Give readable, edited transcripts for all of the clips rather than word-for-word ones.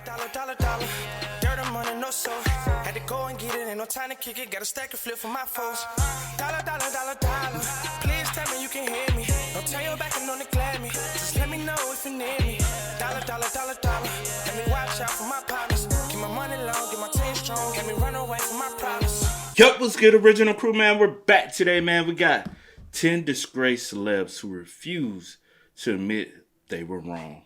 Dollar. Dirt and money, no soul. Had to go and get it, ain't no time to kick it. Got a stack of flip for my foes. Dollar. Please tell me you can hear me. Don't turn your back and don't neglect me. Just let me know if you need me. Dollar. Let me watch out for my partners. Keep my money long, get my team strong. Let me run away from my problems. Yup, what's good, original crew, man? We're back today, man. We got 10 disgraced celebs who refuse to admit they were wrong.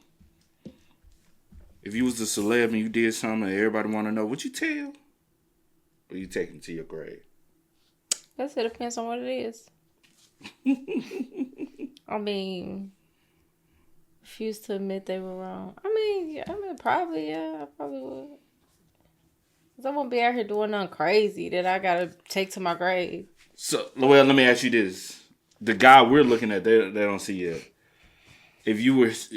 If you was a celeb and you did something and everybody want to know, would you tell? Or you take them to your grave? Guess it depends on what it is. I mean, refuse to admit they were wrong. I mean, probably, yeah, I probably would. Cause I won't be out here doing nothing crazy that I gotta take to my grave. So, well, let me ask you this: the guy we're looking at, they don't see yet. If you was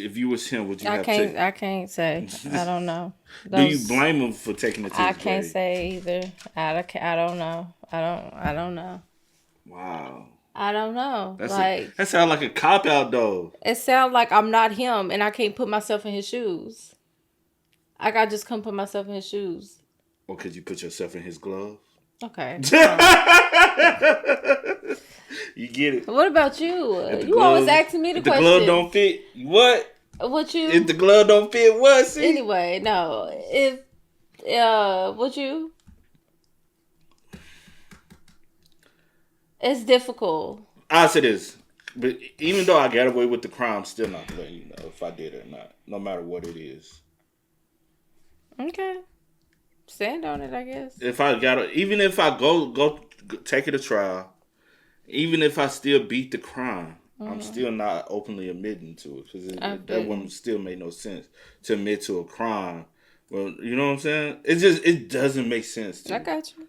him, would you have to? I can't say. I don't know. Do you blame him for taking it to his grave? I can't say either. I don't know. I don't know. Wow. I don't know. That sounds like a cop out though. It sounds like I'm not him and I can't put myself in his shoes. I gotta just come put myself in his shoes. Or could you put yourself in his gloves? Okay. You get it. What about you? You always asking me the question. If the glove don't fit, what? What you? If the glove don't fit, what? See? Anyway, no. If what you? It's difficult. I'll say this, but even though I got away with the crime, still not letting you know if I did it or not, no matter what it is. Okay. Stand on it, I guess. If I even if I go take it to trial, even if I still beat the crime, I'm still not openly admitting to it because that wouldn't still make no sense to admit to a crime. Well, you know what I'm saying? It doesn't make sense to me. I got you.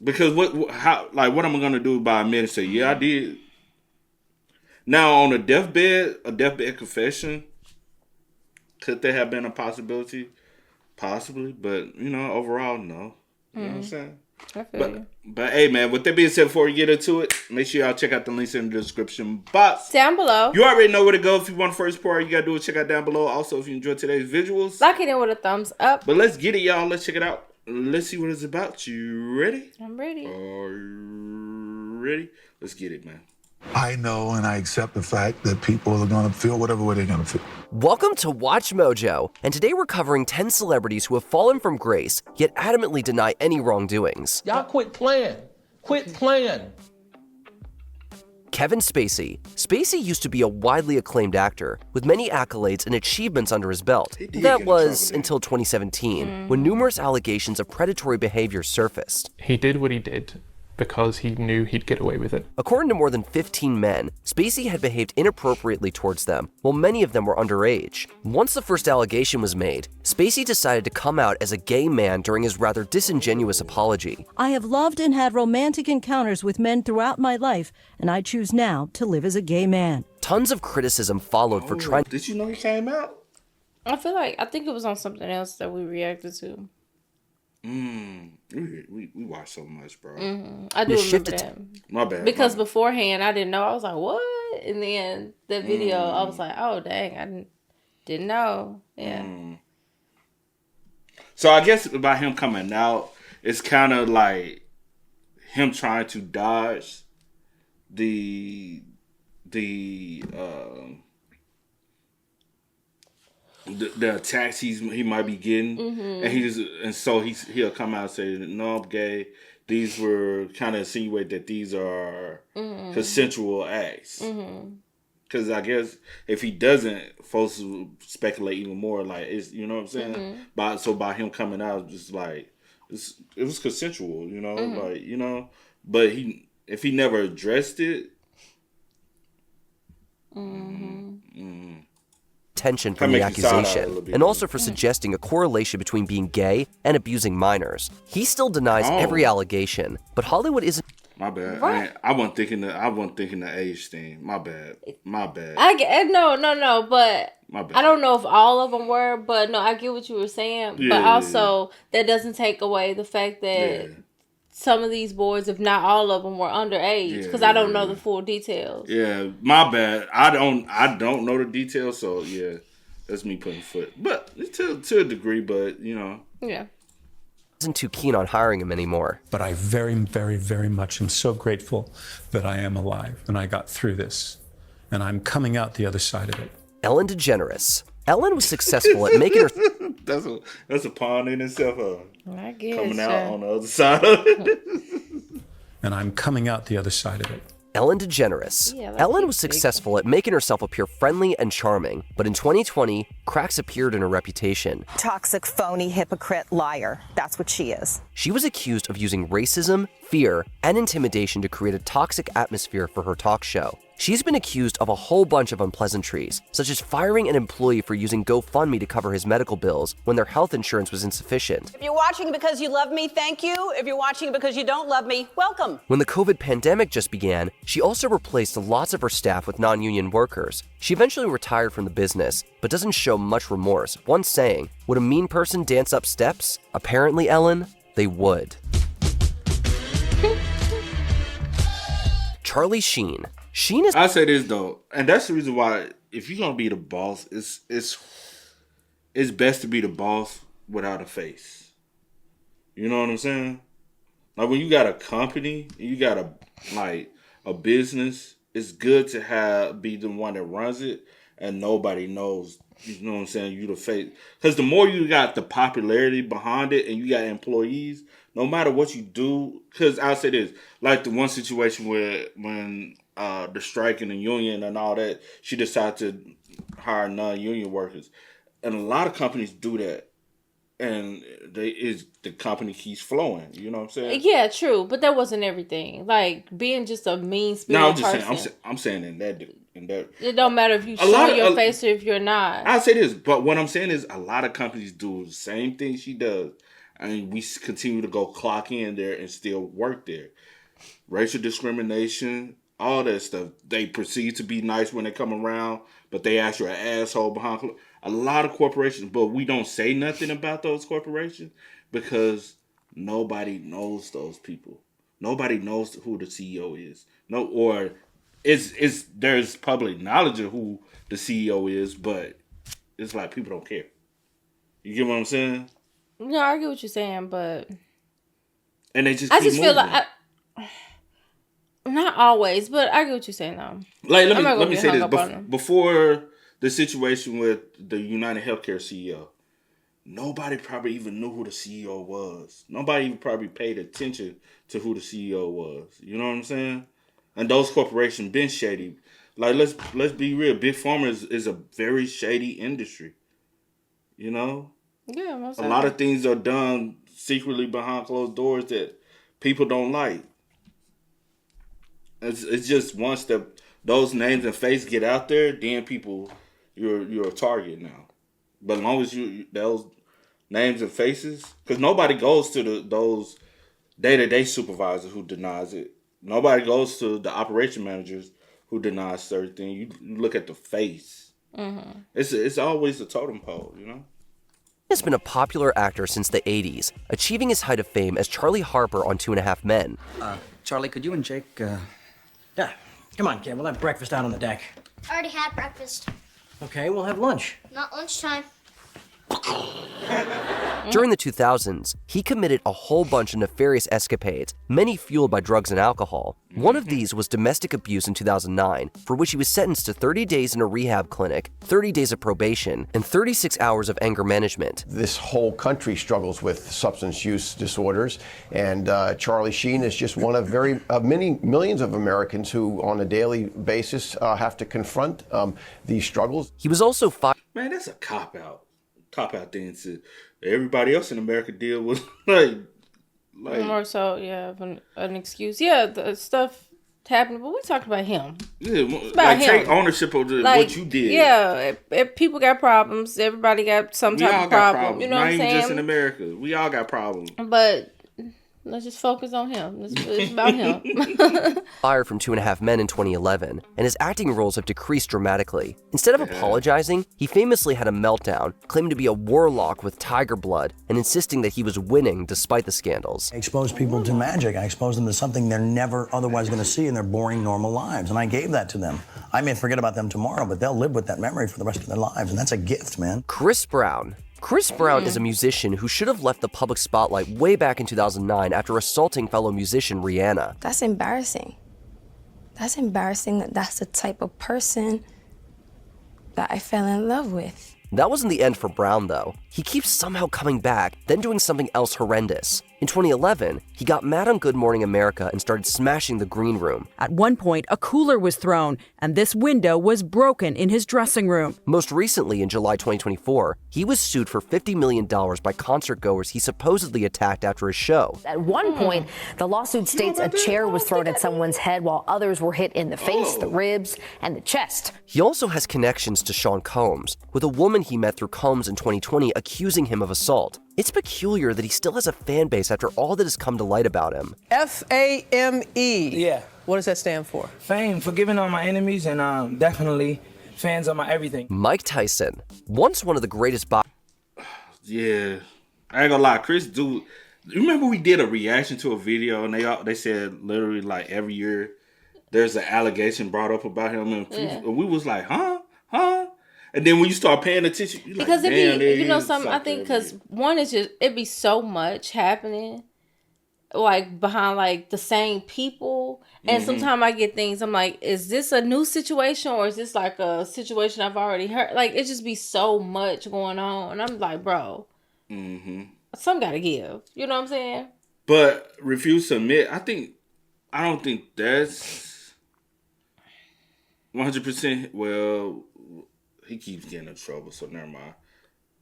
Because what am I gonna do by admitting? Say, yeah, I did. Now on a deathbed confession, could there have been a possibility? Possibly, but overall, no. You know what I'm saying? I feel you. But hey, man, with that being said, before we get into it, make sure y'all check out the links in the description box down below. You already know where to go. If you want the first part, you gotta do it. Check out down below. Also, if you enjoyed today's visuals, lock it in with a thumbs up. But let's get it, y'all. Let's check it out. Let's see what it's about. You ready? I'm ready. Are you ready? Let's get it, man. I know and I accept the fact that people are going to feel whatever way they're going to feel. Welcome to Watch Mojo, and today we're covering 10 celebrities who have fallen from grace, yet adamantly deny any wrongdoings. Y'all quit playing. Quit playing. Kevin Spacey. Spacey used to be a widely acclaimed actor, with many accolades and achievements under his belt. That was until 2017, when numerous allegations of predatory behavior surfaced. He did what he did because he knew he'd get away with it. According to more than 15 men, Spacey had behaved inappropriately towards them, while many of them were underage. Once the first allegation was made, Spacey decided to come out as a gay man during his rather disingenuous apology. I have loved and had romantic encounters with men throughout my life, and I choose now to live as a gay man. Tons of criticism followed for trying... Did you know he came out? I think it was on something else that we reacted to. We watch so much, bro. I do remember that. My bad. Because beforehand, I didn't know. I was like, what? And then the video, I was like, oh, dang, I didn't know. Yeah. So I guess by him coming out, it's kind of like him trying to dodge the attacks he might be getting, and so he'll come out and say, no, I'm gay. These were kind of insinuate that these are consensual acts. Because I guess if he doesn't, folks will speculate even more. Like, it's, you know what I'm saying? By him coming out, just like it was consensual, But if he never addressed it. Attention from the accusation, and also for suggesting a correlation between being gay and abusing minors. He still denies every allegation, but Hollywood isn't... My bad. Right. I wasn't thinking the age thing. My bad. No, but my bad. I don't know if all of them were, but no, I get what you were saying. But also, that doesn't take away the fact that some of these boys, if not all of them, were underage, because I don't know the full details. Yeah, my bad. I don't know the details, so yeah. That's me putting foot, but to a degree. But Yeah. Wasn't too keen on hiring him anymore. But I very, very, very much am so grateful that I am alive and I got through this. And I'm coming out the other side of it. Ellen DeGeneres. Ellen was successful at making her... That's a pawn in itself. I guess. Coming out on the other side of it. And I'm coming out the other side of it. Ellen DeGeneres. Yeah, Ellen was successful at making herself appear friendly and charming, but in 2020, cracks appeared in her reputation. Toxic, phony, hypocrite, liar. That's what she is. She was accused of using racism, fear, and intimidation to create a toxic atmosphere for her talk show. She's been accused of a whole bunch of unpleasantries, such as firing an employee for using GoFundMe to cover his medical bills when their health insurance was insufficient. If you're watching because you love me, thank you. If you're watching because you don't love me, welcome. When the COVID pandemic just began, she also replaced lots of her staff with non-union workers. She eventually retired from the business, but doesn't show much remorse, once saying, "Would a mean person dance up steps? Apparently, Ellen, they would." Charlie Sheen. Sheen is... I say this though, and that's the reason why if you're gonna be the boss, it's best to be the boss without a face. You know what I'm saying? Like when you got a company, you got a business, it's good to be the one that runs it and nobody knows. You know what I'm saying? You the face, because the more you got the popularity behind it and you got employees, no matter what you do. Because I'll say this, like the one situation where when the strike and the union and all that, she decided to hire non-union workers, and a lot of companies do that, and the company keeps flowing. You know what I'm saying? Yeah, true, but that wasn't everything. Like being just a mean-spirited No, I'm just person. saying. I'm saying in that. It don't matter if you show your face or if you're not. I'll say this, but what I'm saying is a lot of companies do the same thing she does. I mean, we continue to go clock in there and still work there. Racial discrimination, all that stuff. They proceed to be nice when they come around, but they ask you an asshole behind. A lot of corporations, but we don't say nothing about those corporations because nobody knows those people. Nobody knows who the CEO is. There's public knowledge of who the CEO is, but it's like people don't care. You get what I'm saying? No, I get what you're saying, but and they just I keep just feel moving. like not always, but I get what you're saying though. Like let me say this before the situation with the United Healthcare CEO, nobody probably even knew who the CEO was. Nobody even probably paid attention to who the CEO was. You know what I'm saying? And those corporations been shady. Like let's be real. Big Pharma is a very shady industry. You know? Yeah, most a lot of things are done secretly behind closed doors that people don't like. It's just once those names and faces get out there, then you're a target now. But as long as those names and faces, because nobody goes to those day-to-day supervisors who denies it. Nobody goes to the operation managers who denies certain things. You look at the face. Mm-hmm. It's always a totem pole, you know? Has been a popular actor since the 80s, achieving his height of fame as Charlie Harper on 2.5 Men. Charlie, could you and Jake, Yeah, come on, kid, we'll have breakfast out on the deck. I already had breakfast. Okay, we'll have lunch. Not lunchtime. During the 2000s, he committed a whole bunch of nefarious escapades, many fueled by drugs and alcohol. One of these was domestic abuse in 2009, for which he was sentenced to 30 days in a rehab clinic, 30 days of probation, and 36 hours of anger management. This whole country struggles with substance use disorders, and Charlie Sheen is just one of many millions of Americans who, on a daily basis, have to confront these struggles. He was also fired. Man, that's a cop-out thing to everybody else in America deal with. like more so, yeah, an excuse. Yeah, the stuff happened, but we talked about him. Yeah, like him. Take ownership of what you did. Yeah, if people got problems, everybody got some type of problem. You know what I'm saying? Not even just in America. We all got problems. But Let's just focus on him. It's about him. Fired from 2.5 Men in 2011, and his acting roles have decreased dramatically. Instead of apologizing, he famously had a meltdown, claiming to be a warlock with tiger blood, and insisting that he was winning despite the scandals. I expose people to magic. I expose them to something they're never otherwise going to see in their boring, normal lives, and I gave that to them. I may forget about them tomorrow, but they'll live with that memory for the rest of their lives, and that's a gift, man. Chris Brown. Chris Brown is a musician who should have left the public spotlight way back in 2009 after assaulting fellow musician Rihanna. That's embarrassing. That's embarrassing that that's the type of person that I fell in love with. That wasn't the end for Brown, though. He keeps somehow coming back, then doing something else horrendous. In 2011, he got mad on Good Morning America and started smashing the green room. At one point, a cooler was thrown, and this window was broken in his dressing room. Most recently, in July 2024, he was sued for $50 million by concert goers he supposedly attacked after his show. At one point, the lawsuit states a chair was thrown at someone's head while others were hit in the face, the ribs, and the chest. He also has connections to Sean Combs, with a woman he met through Combs in 2020 accusing him of assault. It's peculiar that he still has a fan base after all that has come to light about him. FAME. Yeah. What does that stand for? Fame, forgiving all my enemies, and definitely fans of my everything. Mike Tyson, once one of the greatest Yeah. I ain't gonna lie, Chris, dude. You remember we did a reaction to a video and they said literally like every year there's an allegation brought up about him and we was like, huh? And then when you start paying attention, you're because like, it be, you know, something. I think because one is just it be so much happening, like behind like the same people, and sometimes I get things. I'm like, is this a new situation or is this like a situation I've already heard? Like it just be so much going on, and I'm like, bro, some gotta give. You know what I'm saying? But refuse to admit. I don't think that's 100%. Well. He keeps getting in trouble, so never mind.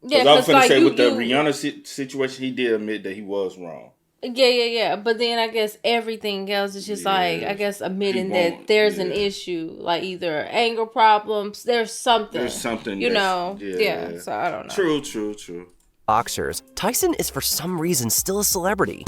Yeah, I was going to say with the Rihanna situation, he did admit that he was wrong. Yeah. But then I guess everything else is just like, I guess admitting that there's an issue, like either anger problems, there's something. There's something. You know? Yeah, so I don't know. True. Boxers, Tyson is for some reason still a celebrity.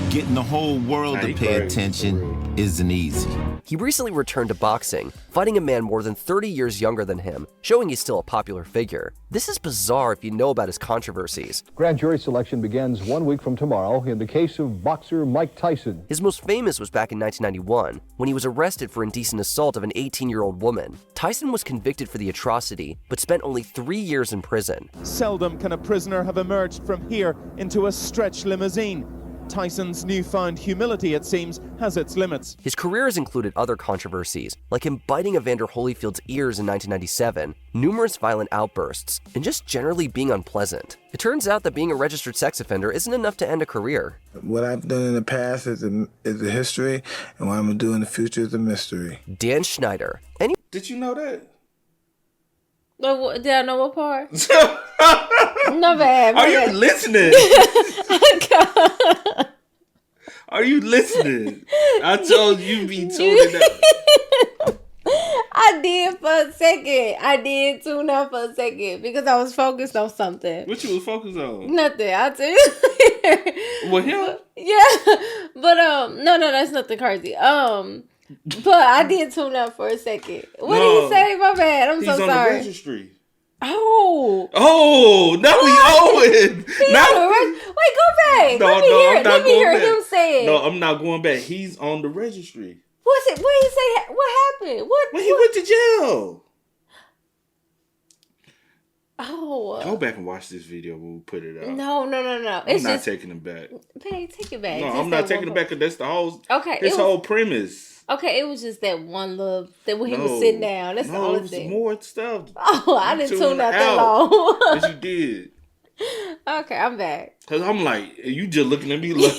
Getting the whole world to pay attention isn't easy. He recently returned to boxing, fighting a man more than 30 years younger than him, showing he's still a popular figure. This is bizarre if you know about his controversies. Grand jury selection begins 1 week from tomorrow in the case of boxer Mike Tyson. His most famous was back in 1991, when he was arrested for indecent assault of an 18-year-old woman. Tyson was convicted for the atrocity, but spent only 3 years in prison. Seldom can a prisoner have emerged from here into a stretch limousine. Tyson's newfound humility, it seems, has its limits. His career has included other controversies, like him biting Evander Holyfield's ears in 1997, numerous violent outbursts, and just generally being unpleasant. It turns out that being a registered sex offender isn't enough to end a career. What I've done in the past is a history, and what I'm going to do in the future is a mystery. Dan Schneider. Did you know that? No, did I know what part? No, bad. Are you listening? Are you listening? I told you be tuning out. I did for a second. I did tune out for a second because I was focused on something. What you was focused on? Nothing. I'll tell you. With him? Yeah. But no, that's nothing crazy. But I did tune out for a second. What did he say? My bad. I'm so sorry. He's on the registry. Oh, now we owe it. Wait, go back. Let me hear him say it. No, I'm not going back. He's on the registry. What's it? What did he say? What happened? When he went to jail. Oh. Go back and watch this video when we put it out. No. I'm not taking it back. Babe, take it back. No, I'm not taking it back because that's the whole. Okay. His whole premise. Okay, it was just that one little that when he was sitting down. That's the only thing. More stuff. Oh, I didn't tune out that long. Yes, you did. Okay, I'm back. Cause I'm like, you just looking at me like.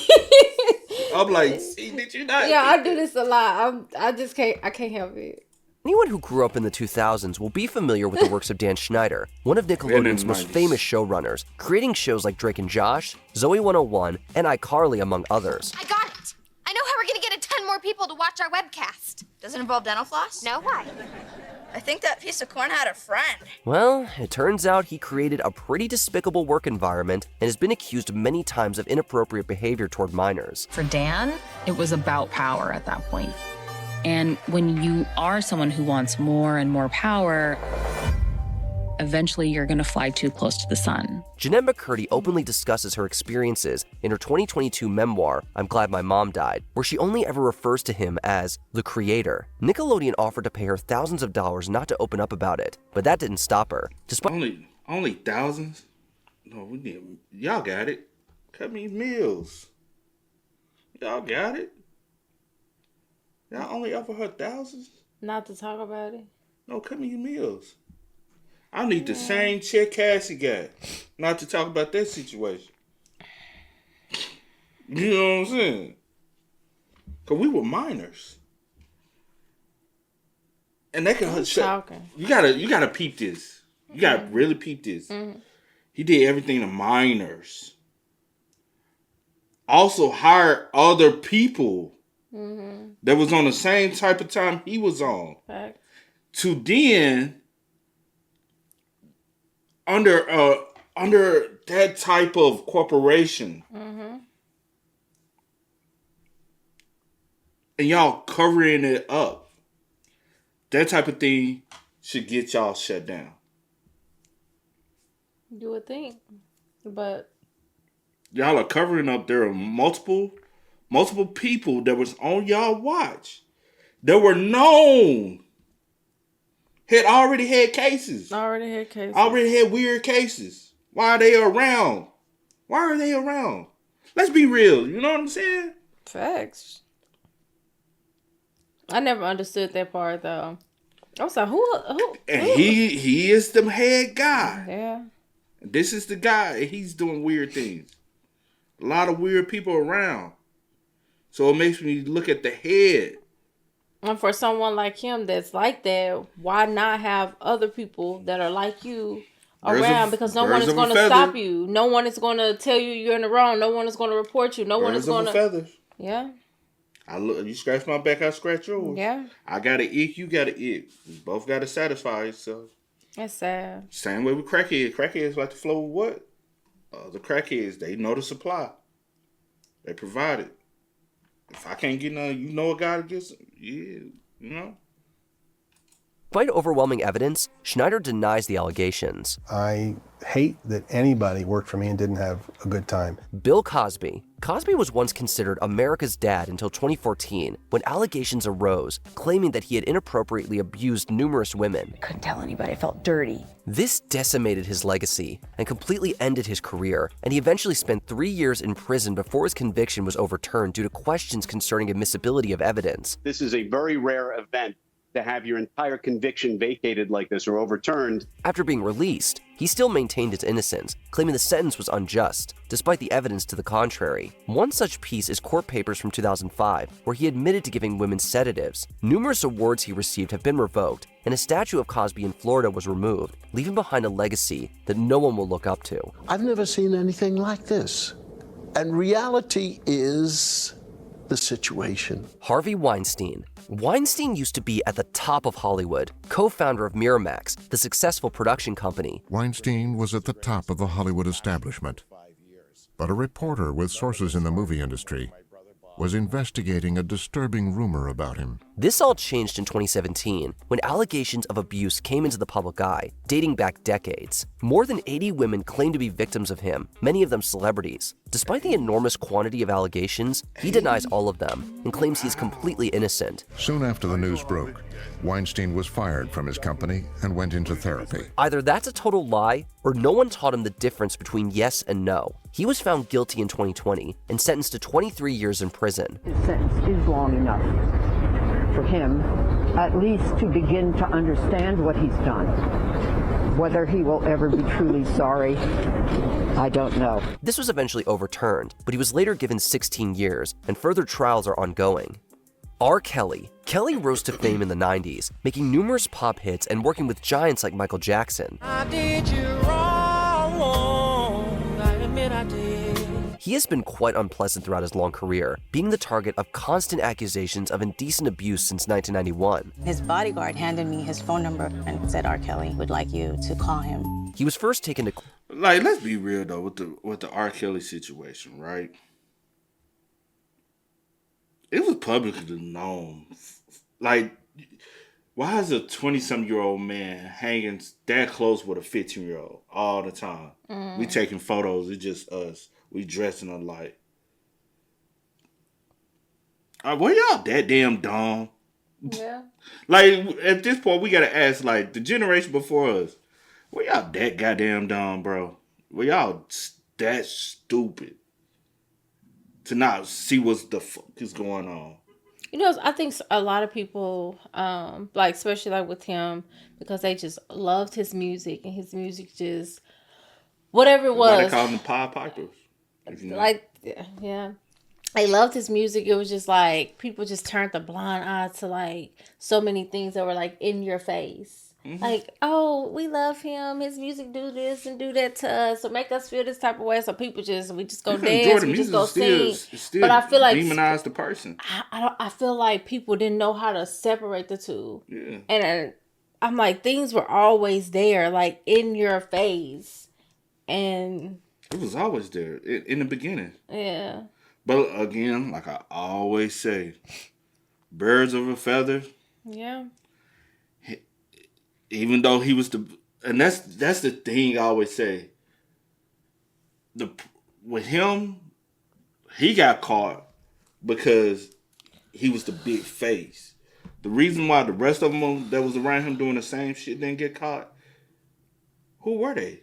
I'm like, see, did you not? Yeah, I do this a lot. I just can't. I can't help it. Anyone who grew up in the 2000s will be familiar with the works of Dan Schneider, one of Nickelodeon's most famous showrunners, creating shows like Drake and Josh, Zoe 101, and iCarly, among others. I got it. I know how we're gonna get a ton more people to watch our webcast. Does it involve dental floss? No, why? I think that piece of corn had a friend. Well, it turns out he created a pretty despicable work environment and has been accused many times of inappropriate behavior toward minors. For Dan, it was about power at that point. And when you are someone who wants more and more power, eventually you're going to fly too close to the sun. Jeanette McCurdy openly discusses her experiences in her 2022 memoir, I'm Glad My Mom Died, where she only ever refers to him as the creator. Nickelodeon offered to pay her thousands of dollars not to open up about it, but that didn't stop her. Despite only thousands? No, we need, y'all got it. Cut me meals. Y'all got it. Y'all only offer her thousands? Not to talk about it? No, cut me meals. I need the same check Cassie got. Not to talk about that situation. You know what I'm saying? Because we were minors. And they can you gotta peep this. You gotta really peep this. Mm-hmm. He did everything to minors. Also hired other people that was on the same type of time he was on. Fact. To then under that type of corporation, and y'all covering it up, that type of thing should get y'all shut down. You would think, but y'all are covering up. There are multiple people that was on y'all watch that were known. Had already had cases. Already had weird cases. Why are they around? Why are they around? Let's be real. You know what I'm saying? Facts. I never understood that part though. I was like, who? And he is the head guy. Yeah. This is the guy. And he's doing weird things. A lot of weird people around. So it makes me look at the head. And for someone like him that's like that, why not have other people that are like you around? Because no one is going to stop you. No one is going to tell you you're in the wrong. No one is going to report you. No one is going to... feathers. Yeah. You scratch my back, I scratch yours. Yeah. I got an ick, you got an ick. We both got to satisfy yourself. That's sad. Same way with crackheads. Crackheads like to flow with what? The crackheads, they know the supply. They provide it. If I can't get none, you know a guy to get some. Yeah, you know. Despite overwhelming evidence, Schneider denies the allegations. I hate that anybody worked for me and didn't have a good time. Bill Cosby. Cosby was once considered America's dad until 2014, when allegations arose claiming that he had inappropriately abused numerous women. I couldn't tell anybody. I felt dirty. This decimated his legacy and completely ended his career, and he eventually spent 3 years in prison before his conviction was overturned due to questions concerning admissibility of evidence. This is a very rare event to have your entire conviction vacated like this or overturned. After being released, he still maintained his innocence, claiming the sentence was unjust, despite the evidence to the contrary. One such piece is court papers from 2005, where he admitted to giving women sedatives. Numerous awards he received have been revoked, and a statue of Cosby in Florida was removed, leaving behind a legacy that no one will look up to. I've never seen anything like this. And reality is the situation. Harvey Weinstein. Weinstein used to be at the top of Hollywood, co-founder of Miramax, the successful production company. Weinstein was at the top of the Hollywood establishment, but a reporter with sources in the movie industry was investigating a disturbing rumor about him. This all changed in 2017 when allegations of abuse came into the public eye, dating back decades. More than 80 women claimed to be victims of him, many of them celebrities. Despite the enormous quantity of allegations, he denies all of them and claims he's completely innocent. Soon after the news broke, Weinstein was fired from his company and went into therapy. Either that's a total lie, or no one taught him the difference between yes and no. He was found guilty in 2020 and sentenced to 23 years in prison. His sentence is long enough for him, at least to begin to understand what he's done. Whether he will ever be truly sorry, I don't know. This was eventually overturned, but he was later given 16 years, and further trials are ongoing. R. Kelly. Kelly rose to fame in the 90s, making numerous pop hits and working with giants like Michael Jackson. I did you wrong, I admit I did. He has been quite unpleasant throughout his long career, being the target of constant accusations of indecent abuse since 1991. His bodyguard handed me his phone number and said R. Kelly would like you to call him. He was first taken to... Like, let's be real, though, with the R. Kelly situation, right? It was publicly known. Like, why is a 20-some-year-old man hanging that close with a 15-year-old all the time? We taking photos. It's just us. We dressing alike. Were y'all that damn dumb? Yeah. Like, at this point, we got to ask, like, the generation before us, were y'all that goddamn dumb, bro? Were y'all that stupid to not see what the fuck is going on? You know, I think a lot of people, like, especially like with him, because they just loved his music, and his music just, whatever it was. Why they call them the Pied Pipers? You know. Like, yeah. They loved his music. It was just like, people just turned the blind eye to like so many things that were like in your face. Mm-hmm. Like, oh, we love him. His music do this and do that to us, or make us feel this type of way. So people we just go dance, we just go sing. But I feel like demonize the person. I feel like people didn't know how to separate the two. Yeah. And I'm like, things were always there, like in your face, and it was always there in the beginning. Yeah. But again, like I always say, birds of a feather. Yeah. Even though he was and that's the thing I always say. With him, he got caught because he was the big face. The reason why the rest of them that was around him doing the same shit didn't get caught, who were they?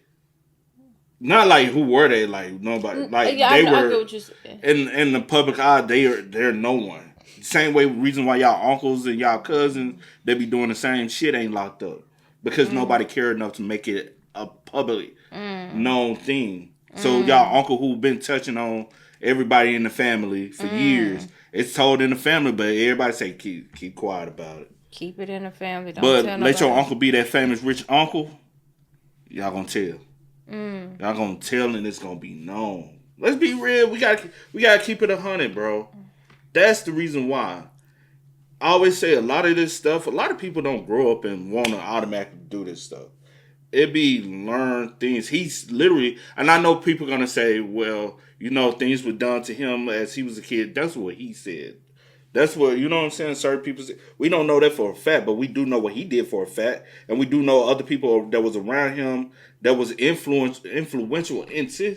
Not like who were they? Like nobody. Like yeah, they I were get what you're saying. In the public eye. They're no one. Same way reason why y'all uncles and y'all cousins they be doing the same shit ain't locked up because nobody cared enough to make it a public known thing. So y'all uncle who been touching on everybody in the family for years, it's told in the family, but everybody say keep quiet about it. Keep it in the family. Don't but tell let nobody. your uncle be that famous rich uncle. Y'all gonna tell. Y'all gonna tell and it's gonna be known. Let's be real. We gotta keep it 100, bro. That's the reason why. I always say a lot of this stuff, a lot of people don't grow up and want to automatically do this stuff. It be learned things. He's literally, and I know people gonna say, well, you know, things were done to him as he was a kid. That's what he said. That's what, you know what I'm saying? Certain people say, we don't know that for a fact, but we do know what he did for a fact. And we do know other people that was around him that was influential into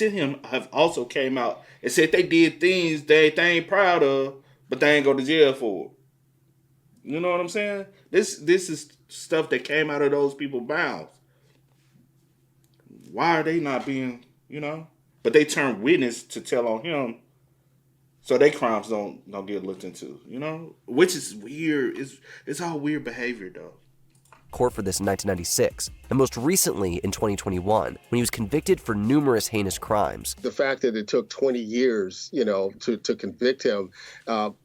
him have also came out and said they did things they ain't proud of, but they ain't go to jail for. You know what I'm saying? This is stuff that came out of those people's mouths. Why are they not being, you know? But they turn witness to tell on him, so their crimes don't get looked into, you know? Which is weird. It's all weird behavior, though. Court for this in 1996, and most recently in 2021, when he was convicted for numerous heinous crimes. The fact that it took 20 years, you know, to convict him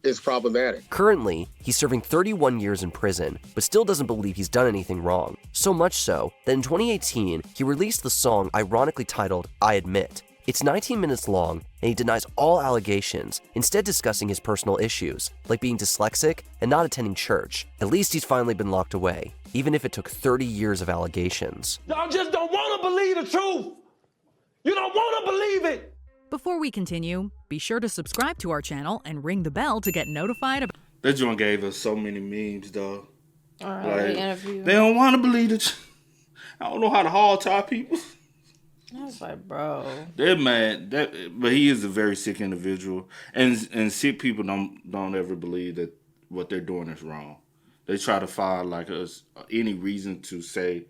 is problematic. Currently, he's serving 31 years in prison, but still doesn't believe he's done anything wrong. So much so that in 2018, he released the song ironically titled I Admit. It's 19 minutes long, and he denies all allegations, instead discussing his personal issues, like being dyslexic and not attending church. At least he's finally been locked away, even if it took 30 years of allegations. Y'all just don't want to believe the truth. You don't want to believe it. Before we continue, be sure to subscribe to our channel and ring the bell to get notified about... That joint gave us so many memes, though. All right, like, they don't want to believe it. I don't know how to hog tie people. I was like, bro. They're mad. But he is a very sick individual. And sick people don't ever believe that what they're doing is wrong. They try to find like any reason to say,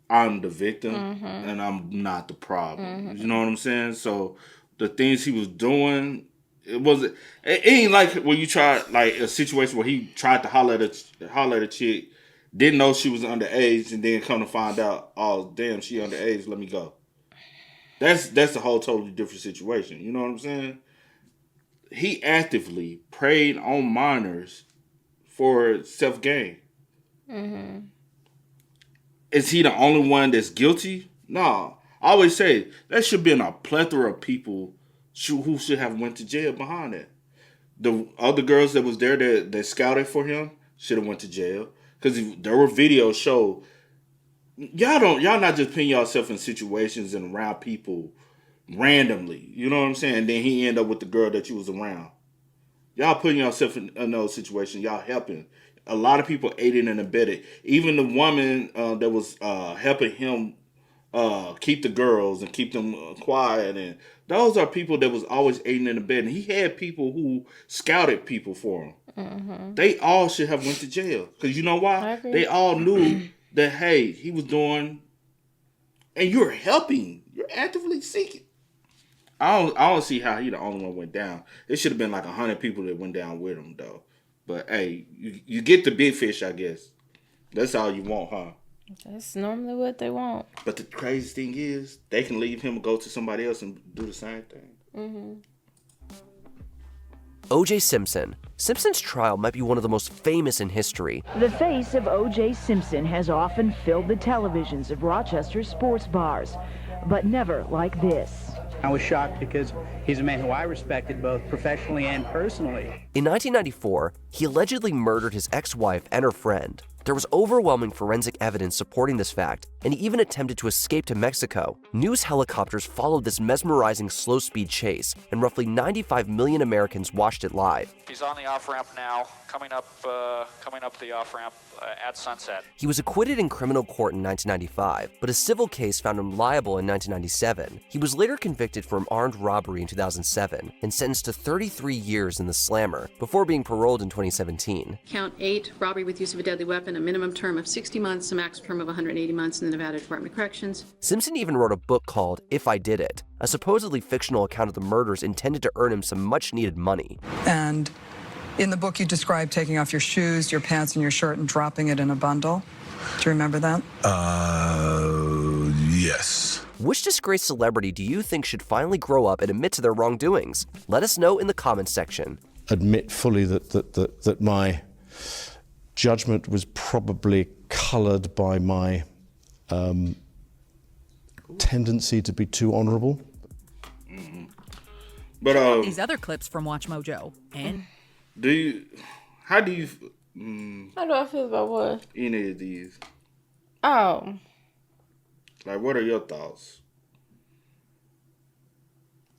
I'm the victim and I'm not the problem. You know what I'm saying? So the things he was doing, it ain't like when you try like a situation where he tried to holler at a chick, didn't know she was underage, and then come to find out, oh damn, she underage, let me go. That's a whole totally different situation. You know what I'm saying? He actively preyed on minors for self-gain. Is he the only one that's guilty? No. I always say there should be a plethora of people who should have went to jail behind that. The other girls that was there that scouted for him should have went to jail because there were videos show. Y'all not just putting yourself in situations and around people randomly. You know what I'm saying? And then he ended up with the girl that you was around. Y'all putting yourself in those situations. Y'all helping. A lot of people aided and abetted. Even the woman that was helping him keep the girls and keep them quiet. And those are people that was always aiding and abetting. He had people who scouted people for him. Mm-hmm. They all should have went to jail. Because you know why? They all knew that, hey, he was doing... And you're helping. You're actively seeking. I don't see how he the only one went down. It should have been like 100 people that went down with him, though. But, hey, you get the big fish, I guess. That's all you want, huh? That's normally what they want. But the crazy thing is, they can leave him and go to somebody else and do the same thing. Mm-hmm. O.J. Simpson. Simpson's trial might be one of the most famous in history. The face of O.J. Simpson has often filled the televisions of Rochester's sports bars, but never like this. I was shocked because he's a man who I respected both professionally and personally. In 1994, he allegedly murdered his ex-wife and her friend. There was overwhelming forensic evidence supporting this fact, and he even attempted to escape to Mexico. News helicopters followed this mesmerizing slow-speed chase, and roughly 95 million Americans watched it live. He's on the off-ramp now, coming up the off-ramp at sunset. He was acquitted in criminal court in 1995, but a civil case found him liable in 1997. He was later convicted for an armed robbery in 2007 and sentenced to 33 years in the slammer before being paroled in 2017. Count 8, robbery with use of a deadly weapon, a minimum term of 60 months, a maximum term of 180 months in the Nevada Department of Corrections. Simpson even wrote a book called If I Did It, a supposedly fictional account of the murders intended to earn him some much-needed money. And in the book, you describe taking off your shoes, your pants, and your shirt and dropping it in a bundle. Do you remember that? Yes. Which disgraced celebrity do you think should finally grow up and admit to their wrongdoings? Let us know in the comments section. Admit fully that my judgment was probably colored by my tendency to be too honorable. Mm-hmm. But these other clips from Watch Mojo. And how do you how do I feel about what? Any of these? Oh. Like, what are your thoughts?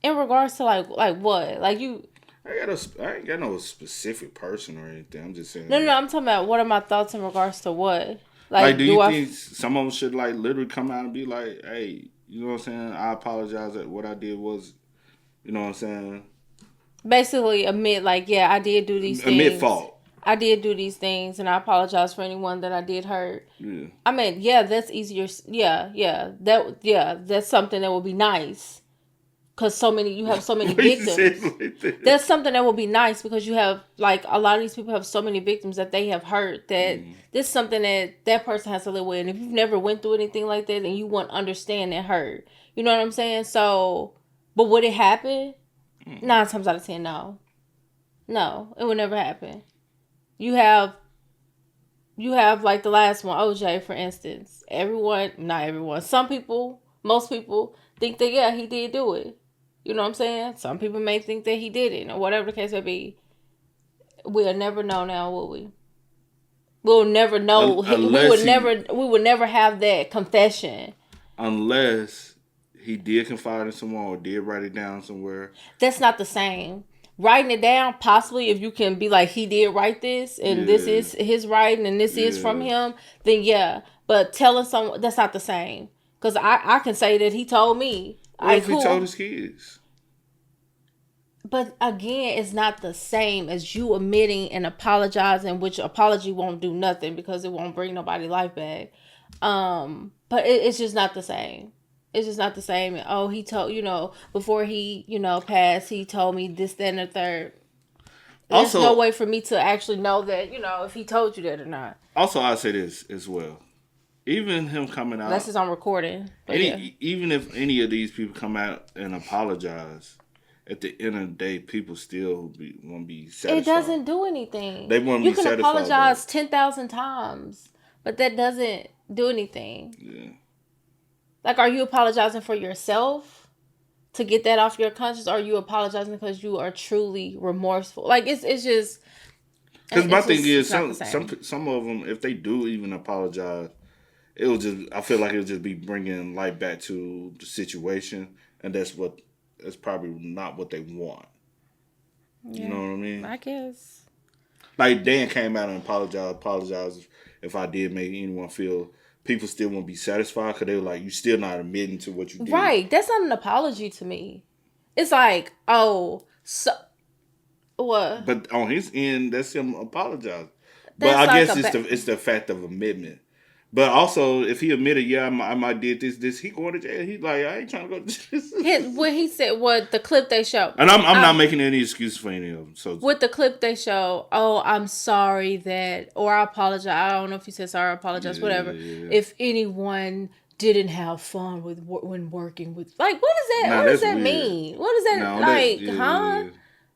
In regards to like what? Like you I ain't got no specific person or anything. I'm just saying. No, I'm talking about what are my thoughts in regards to what? Like do you think some of them should like literally come out and be like, hey, you know what I'm saying? I apologize that what I did was, you know what I'm saying? Basically admit like, yeah, I did do these things. Admit fault. I did do these things and I apologize for anyone that I did hurt. Yeah. I mean, yeah, that's easier. Yeah. That's something that would be nice. Because you have so many victims. That's something that would be nice because you have, like, a lot of these people have so many victims that they have hurt that this is something that person has to live with. And if you've never went through anything like that, then you won't understand that hurt. You know what I'm saying? So, but would it happen? 9 times out of 10, no. No, it would never happen. You have like the last one, OJ, for instance. Not everyone. Some people, most people think that, yeah, he did do it. You know what I'm saying? Some people may think that he didn't, or whatever the case may be. We'll never know now, will we? We'll never know. We would never have that confession. Unless he did confide in someone or did write it down somewhere. That's not the same. Writing it down, possibly, if you can be like, he did write this, and this is his writing, and this is from him, then yeah. But telling someone, that's not the same. Because I can say that he told me. What if he told his kids? But again, it's not the same as you admitting and apologizing, which apology won't do nothing because it won't bring nobody life back. But it's just not the same. It's just not the same. Oh, he told, before he, passed, he told me this, that, and the third. There's no way for me to actually know that, if he told you that or not. Also, I'll say this as well. Even him coming out. Unless it's on recording. Even if any of these people come out and apologize, at the end of the day, people still won't be satisfied. It doesn't do anything. They won't be satisfied. You can apologize 10,000 times, but that doesn't do anything. Yeah. Like, are you apologizing for yourself to get that off your conscience? Or are you apologizing because you are truly remorseful? Like, it's just... Because my thing is, some of them, if they do even apologize, I feel like it'll just be bringing light back to the situation, and that's probably not what they want. Yeah, you know what I mean? I guess. Like, Dan came out and apologized if I did make anyone feel, people still won't be satisfied, because they were like, you still not admitting to what you did. Right. That's not an apology to me. It's like, oh, so... What? But on his end, that's him apologizing. But I guess it's the fact of admitment. But also, if he admitted, yeah, I might did this, he going to jail. He's like, I ain't trying to go to jail. When he said, the clip they show. And I'm not making any excuses for any of them. So with the clip they show, oh, I'm sorry that, or I apologize. I don't know if he said sorry or apologize, whatever. Yeah. If anyone didn't have fun when working with, like, what is that? What does that mean? What is that huh?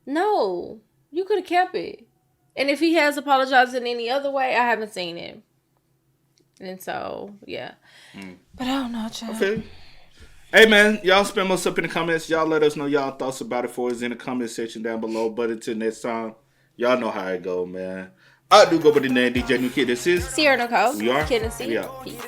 No, you could have kept it. And if he has apologized in any other way, I haven't seen it. And so, yeah. But I don't know, child. Okay. Hey, man, y'all spam us up in the comments. Y'all let us know y'all thoughts about it for us in the comment section down below. But until next time, y'all know how it go, man. I do go by the name DJ New Kid. This is Sierra Nicole. We are Kid and C. We are. Peace.